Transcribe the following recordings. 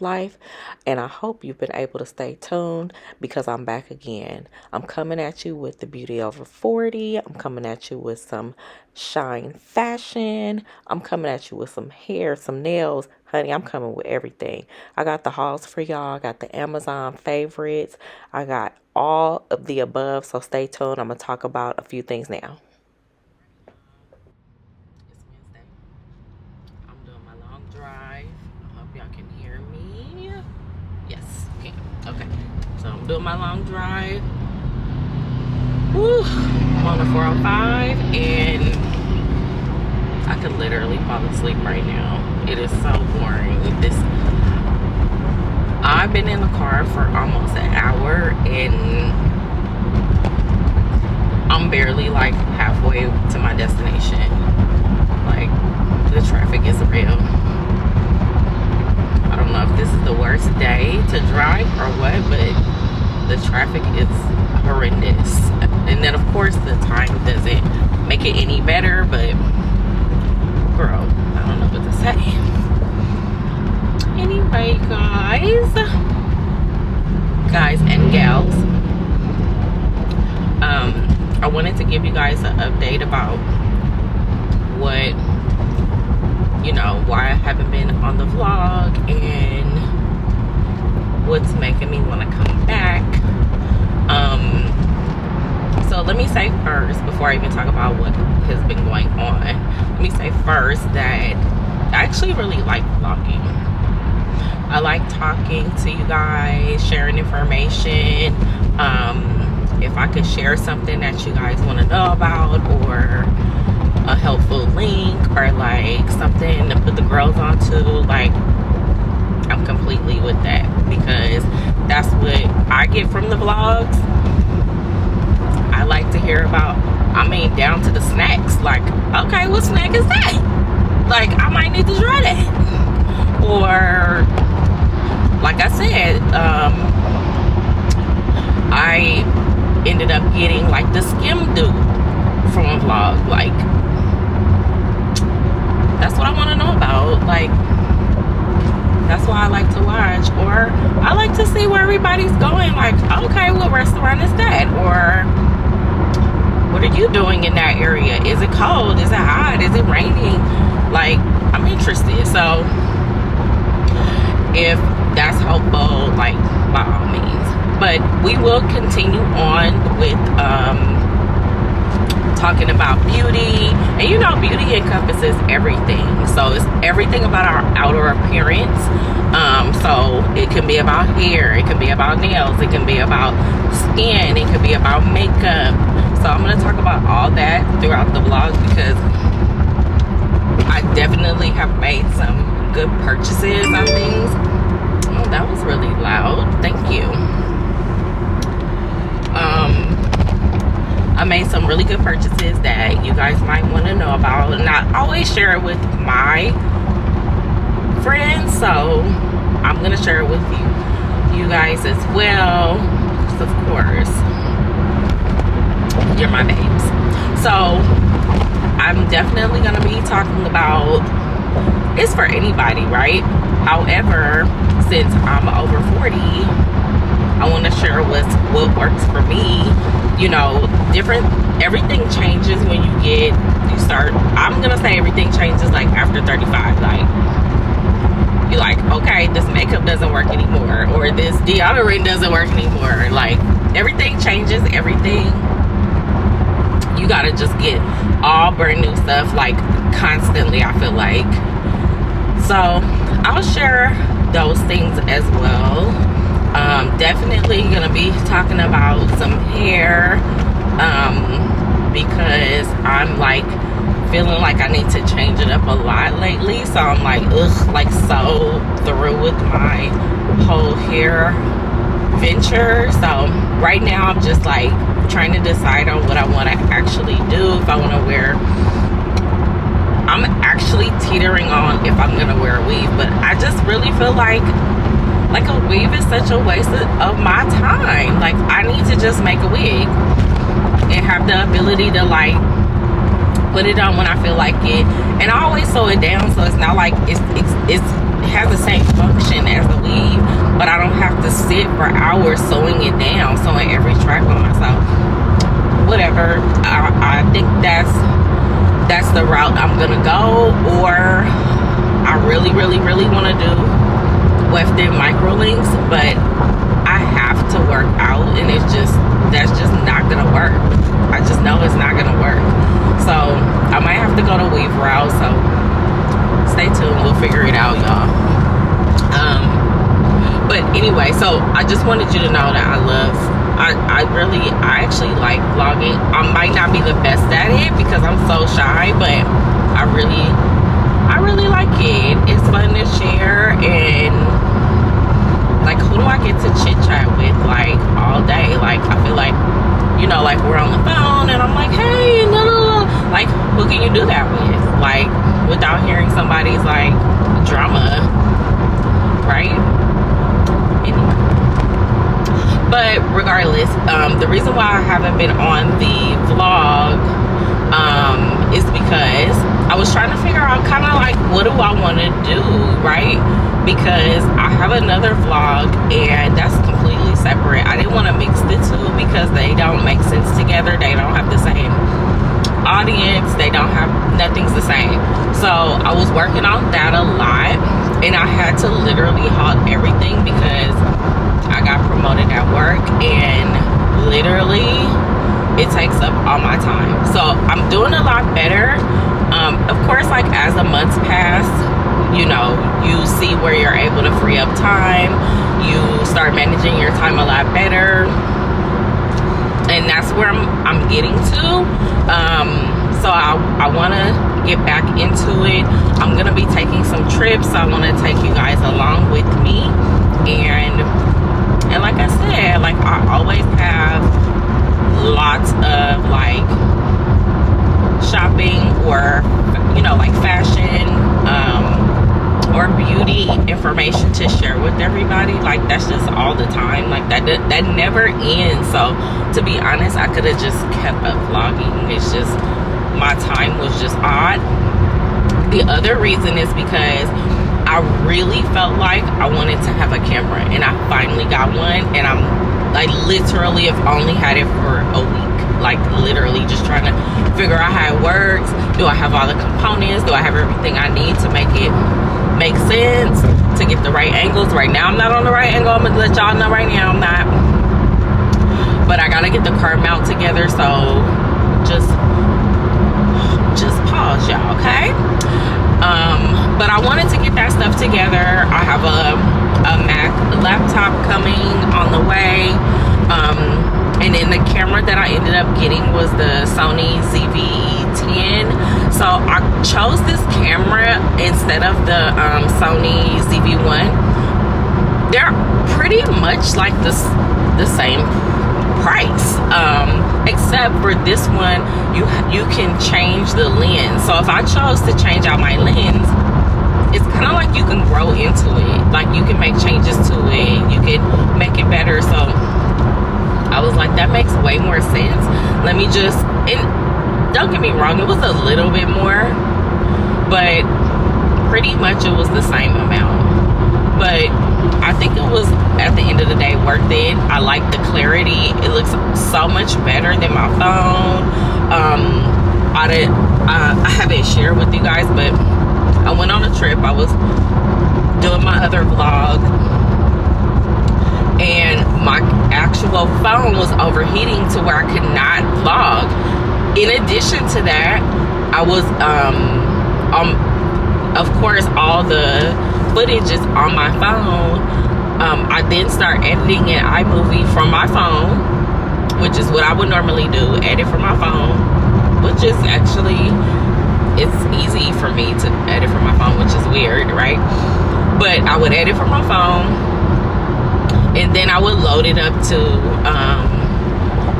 Life, and I hope you've been able to stay tuned because I'm back again. I'm coming at you with the beauty over 40. I'm coming at you with some shine fashion. I'm coming at you with some hair, some nails. Honey, I'm coming with everything. I got the hauls for y'all. I got the Amazon favorites. I got all of the above, so stay tuned. I'm going to talk about a few things now. It's Wednesday. I'm doing my long drive. I hope y'all can hear me. Yes, okay. Okay. So I'm doing my long drive. Woo! I'm on the 405 and I could literally fall asleep right now. It is so boring. I've been in the car for almost an hour and I'm barely like halfway to my destination. Like, the traffic is real. I don't know if this is the worst day to drive or what, but the traffic is horrendous. And then of course the time doesn't make it any better, but girl, I don't know what to say. Anyway, guys and gals, I wanted to give you guys an update about what, why I haven't been on the vlog and what's making me want to come back. So let me say first, before I even talk about what has been going on, let me say first that I actually really like vlogging. I like talking to you guys, sharing information. If I could share something that you guys want to know about, or a helpful link, or like something to put the girls onto, like, I'm completely with that, because that's what I get from the vlogs. I like to hear about, down to the snacks. Like, okay, what snack is that? Like, I might need to try that. Or, like I said, I ended up getting like the skim dude from a vlog. Like, that's what I want to know about. Like, that's why I like to watch. Or I like to see where everybody's going. Like, okay, what restaurant is that? Or what are you doing in that area? Is it cold? Is it hot? Is it raining? Like, I'm interested. So if that's helpful, like, by all means. But we will continue on with talking about beauty. And beauty encompasses everything. So it's everything about our outer appearance. So it can be about hair, it can be about nails, it can be about skin, it can be about makeup. So I'm going to talk about all that throughout the vlog, because I definitely have made some good purchases on things. Oh, that was really loud. Thank you. I made some really good purchases that you guys might want to know about, and I always share it with my friends, so I'm going to share it with you guys as well, because of course you're my babes. So I'm definitely going to be talking about, it's for anybody, right? However, since I'm over 40, I want to share what works for me. Everything changes when you start. I'm gonna say everything changes like after 35. Like, you're like, okay, this makeup doesn't work anymore, or this deodorant doesn't work anymore. Like, everything changes. Everything, you gotta just get all brand new stuff, like, constantly, I feel like. So I'll share those things as well. Definitely gonna be talking about some hair, because I'm like feeling like I need to change it up a lot lately. So I'm like, like, so through with my whole hair venture. So right now I'm just like trying to decide on what I want to actually do. If I want to wear, I'm actually teetering on if I'm gonna wear a weave, but I just really feel like Like, a weave is such a waste of my time. Like, I need to just make a wig and have the ability to like put it on when I feel like it, and I always sew it down, so it's not like it has the same function as the weave, but I don't have to sit for hours sewing it down, sewing every track on. So whatever, I think that's the route I'm gonna go. Or I really want to do wefted micro links, but I have to work out, and that's just not gonna work. I just know it's not gonna work. So I might have to go to weave route. So stay tuned, we'll figure it out, y'all. But anyway, so I just wanted you to know that I actually like vlogging. I might not be the best at it because I'm so shy, but I really like it. It's fun to share, and like, who do I get to chit chat with like all day? Like, I feel like, you know, like we're on the phone and I'm like, hey, no. Like, who can you do that with? Like, without hearing somebody's like drama, right? Anyway. But regardless, the reason why I haven't been on the vlog is because I was trying to figure out kind of like, what do I want to do, right? Because I have another vlog and that's completely separate. I didn't want to mix the two because they don't make sense together. They don't have the same audience. Nothing's the same. So I was working on that a lot, and I had to literally halt everything because I got promoted at work, and literally it takes up all my time. So I'm doing a lot better. Of course, like, as the months pass, you know, you see where you're able to free up time. You start managing your time a lot better, and that's where I'm getting to. So I want to get back into it. I'm gonna be taking some trips. I want to take you guys along with me, and like I said, like, I always have lots of like shopping, or, you know, like fashion or beauty information to share with everybody. Like, that's just all the time. Like, that never ends. So to be honest, I could have just kept up vlogging. It's just my time was just odd. The other reason is because I really felt like I wanted to have a camera, and I finally got one, and I'm like, literally have only had it for a week. Like, literally just trying to figure out how it works. Do I have all the components? Do I have everything I need to make it make sense, to get the right angles? Right now I'm not on the right angle. I'm gonna let y'all know right now I'm not, but I gotta get the car mount together. So just pause, y'all, okay? But I wanted to get that stuff together. I have a Mac laptop coming on the way, and then the camera that I ended up getting was the Sony ZV-10. So I chose this camera instead of the Sony ZV-1. They're pretty much like the same price, except for this one you can change the lens. So if I chose to change out my lens, it's kind of like you can grow into it. Like, you can make changes to it, you can make it better. So I was like, that makes way more sense. Let me just, and don't get me wrong, it was a little bit more, but pretty much it was the same amount. But I think it was, at the end of the day, worth it. I like the clarity. It looks so much better than my phone. I haven't shared with you guys, but I went on a trip. I was doing my other vlog, and my actual phone was overheating to where I could not vlog. In addition to that, I was of course, all the footage is on my phone. I then start editing in iMovie from my phone, which is what I would normally do, edit from my phone, which is actually, it's easy for me to edit from my phone, which is weird, right? But I would edit from my phone, and then I would load it up to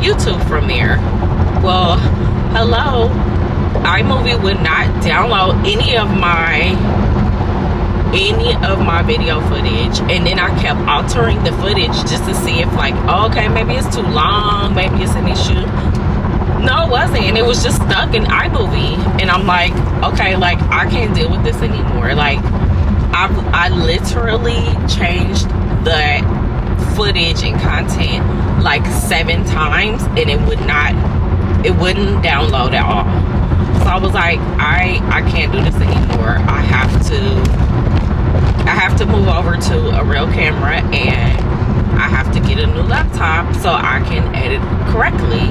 YouTube from there. Well, hello, iMovie would not download any of my any of my video footage, and then I kept altering the footage just to see if like, oh, okay, maybe it's too long, maybe it's an issue. No, it wasn't. It was just stuck in iMovie, and I'm like, okay, like I can't deal with this anymore. Like I literally changed the footage and content like 7 times, and it wouldn't download at all. So I was like, I can't do this anymore. I have to move over to a real camera, and I have to get a new laptop so I can edit correctly.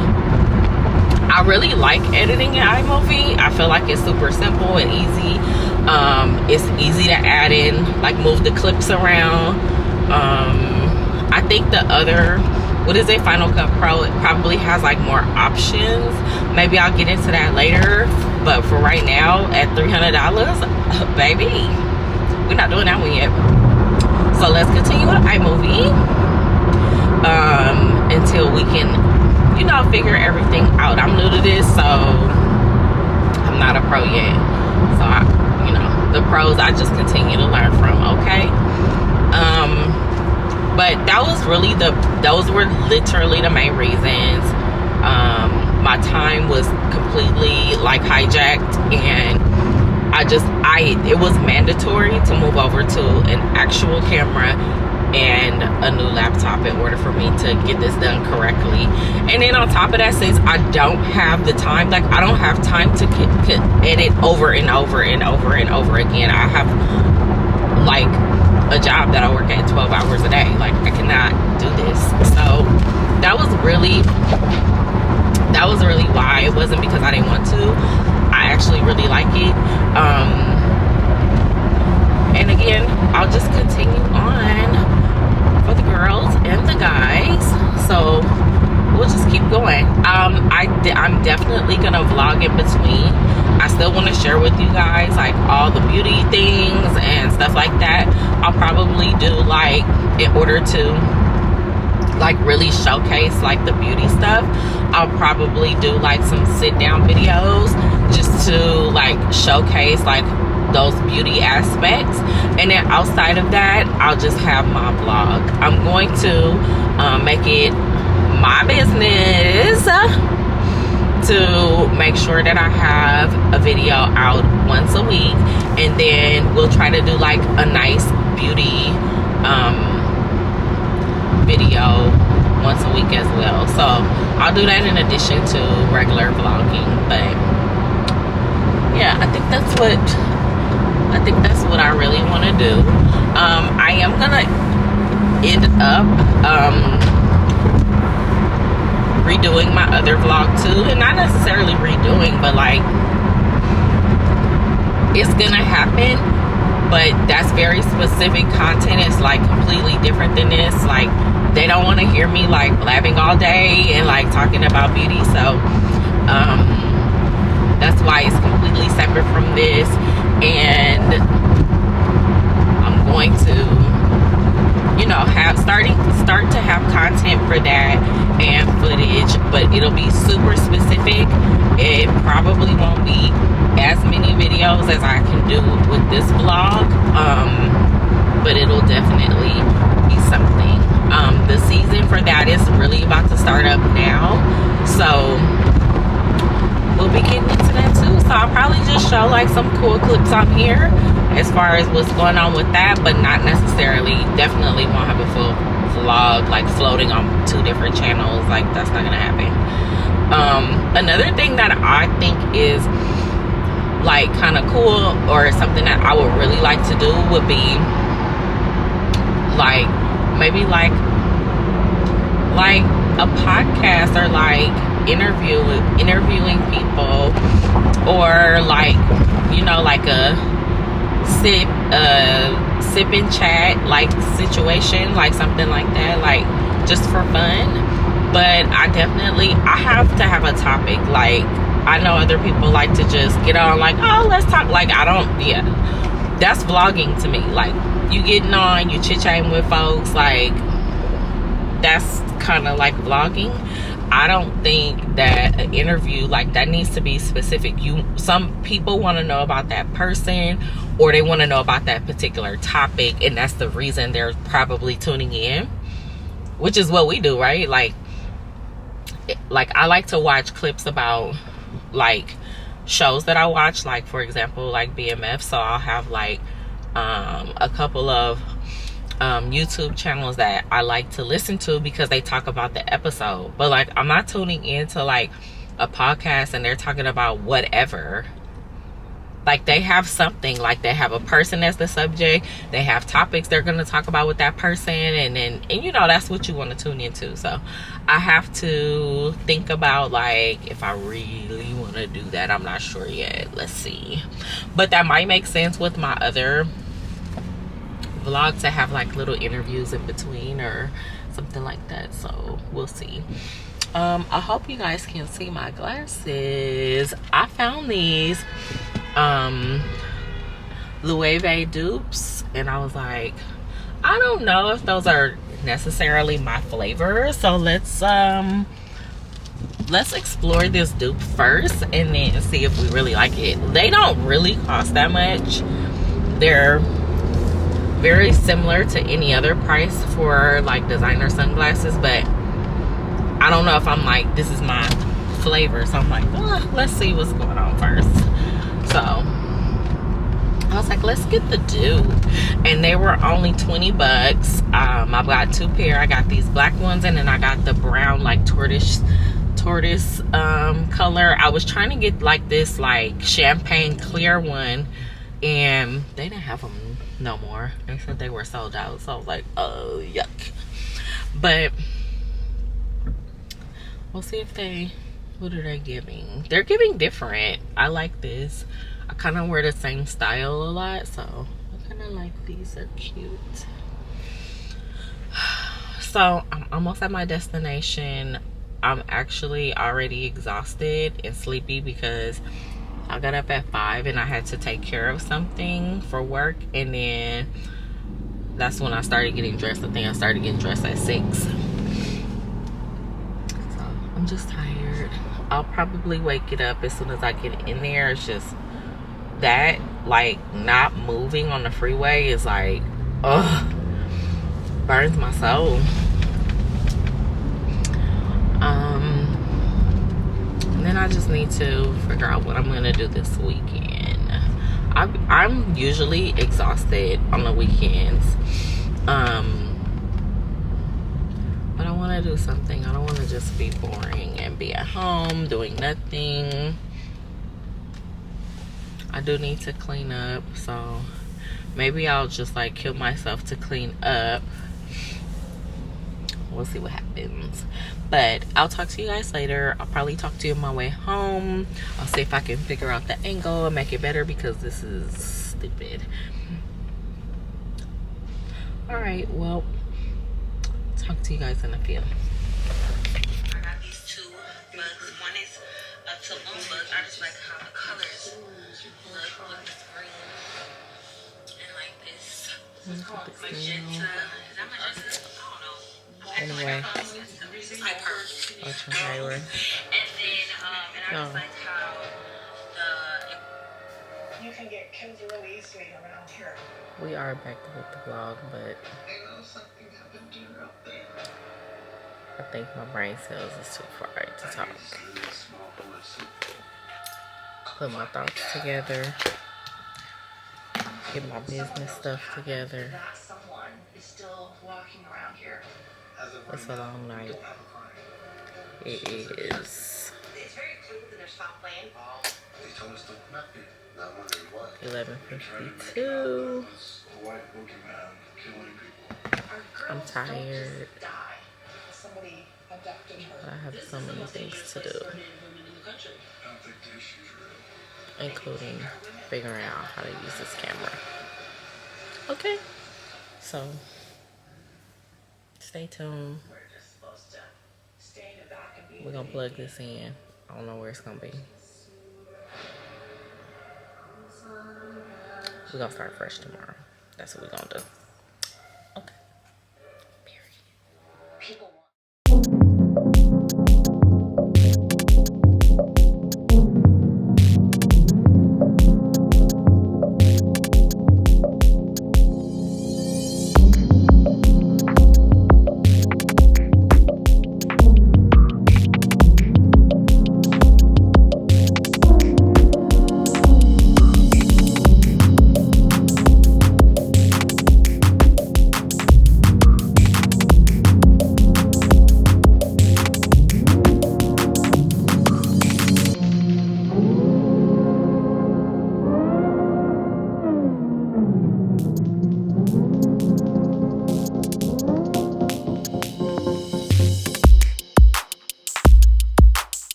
I really like editing in iMovie. I feel like it's super simple and easy. It's easy to add in, like move the clips around. I think the other, Final Cut Pro, it probably has like more options. Maybe I'll get into that later, but for right now at $300, baby, we're not doing that one yet. So let's continue with iMovie until we can, you know, figure everything out. I'm new to this, so I'm not a pro yet. So the pros I just continue to learn from. Okay. But those were literally the main reasons. My time was completely like hijacked, and it was mandatory to move over to an actual camera and a new laptop in order for me to get this done correctly. And then on top of that, since I don't have the time, like I don't have time to edit over and over and over and over again. I have like a job that I work at 12 hours a day. Like I cannot do this. So that was really why. It wasn't because I didn't want to. I actually really like it. And again, I'll just continue on for the girls and the guys. So we'll just keep going. I'm definitely gonna vlog in between. I still want to share with you guys like all the beauty things and stuff like that. I'll probably do like, in order to like really showcase like the beauty stuff, I'll probably do like some sit down videos just to like showcase like those beauty aspects. And then outside of that, I'll just have my vlog. I'm going to make it my business to make sure that I have a video out once a week, and then we'll try to do like a nice beauty video once a week as well. So I'll do that in addition to regular vlogging. But yeah, I think that's what I really want to do. I am gonna end up redoing my other vlog too, and not necessarily redoing, but like it's gonna happen, but that's very specific content. It's like completely different than this. Like they don't want to hear me like blabbing all day and like talking about beauty. So that's why it's completely separate from this, and I'm going to, you know, start to have content for that and footage, but it'll be super specific. It probably won't be as many videos as I can do with this vlog, but it'll definitely be something. The season for that is really about to start up now, so we'll be getting into that too. So I'll probably just show like some cool clips on here as far as what's going on with that, but not necessarily, definitely won't have a full vlog like floating on 2 different channels. Like that's not gonna happen. Another thing that I think is like kind of cool, or something that I would really like to do, would be like maybe like a podcast, or like interviewing people, or like, you know, like a sip and chat like situation, like something like that, like just for fun. But I have to have a topic. Like I know other people like to just get on like, oh, let's talk. Like I don't, yeah, that's vlogging to me. Like you getting on, you chit-chatting with folks, like that's kind of like vlogging. I don't think that an interview like that needs to be specific. Some people want to know about that person, or they want to know about that particular topic, and that's the reason they're probably tuning in, which is what we do, right? Like I like to watch clips about like shows that I watch, like for example like BMF. So I'll have like a couple of YouTube channels that I like to listen to because they talk about the episode. But like I'm not tuning into like a podcast and they're talking about whatever. Like they have something, like they have a person as the subject, they have topics they're going to talk about with that person, and you know, that's what you want to tune into. So I have to think about like if I really want to do that. I'm not sure yet. Let's see. But that might make sense with my other vlog to have like little interviews in between or something like that. So we'll see. I hope you guys can see my glasses. I found these Loewe dupes, and I was like, I don't know if those are necessarily my flavor, so let's explore this dupe first and then see if we really like it. They don't really cost that much. They're very similar to any other price for like designer sunglasses, but I don't know if I'm like, this is my flavor. So I'm like, let's see what's going on first. So I was like, let's get the dupe. And they were only 20 bucks. I got two pair. I got these black ones, and then I got the brown like tortoise color. I was trying to get like this like champagne clear one, and they didn't have them no more. They said they were sold out. So I was like, oh, yuck. But we'll see if they, what are they giving? They're giving different. I like this. I kind of wear the same style a lot, so I kind of like these. Are cute. So I'm almost at my destination. I'm actually already exhausted and sleepy because I got up at 5 and I had to take care of something for work, and then that's when I started getting dressed. I think I started getting dressed at 6. So I'm just tired. I'll probably wake it up as soon as I get in there. It's just that like not moving on the freeway is like, ugh, burns my soul. And then I just need to figure out what I'm gonna do this weekend. I'm usually exhausted on the weekends, but I want to do something. I don't want to just be boring and be at home doing nothing. I do need to clean up, so maybe I'll just like kill myself to clean up. We'll see what happens. But I'll talk to you guys later. I'll probably talk to you on my way home. I'll see if I can figure out the angle and make it better because this is stupid. Alright, well, talk to you guys in a few. I got these two mugs. One is a Tulum mug. I just like how the colors look with this green and like this magenta. Is that magenta? I don't know. Anyway, Ocean Highway. And then, and I just like how you can get killed really easily around here. We are back with the vlog, but I think my brain cells is too fried to talk. Put my thoughts together. Get my business stuff together. It's a long night. It is 11:52. I'm tired. I have so many things to do, including figuring out how to use this camera. Okay, so stay tuned. We're gonna plug this in. I don't know where it's gonna be. We're gonna start fresh tomorrow. That's what we're gonna do.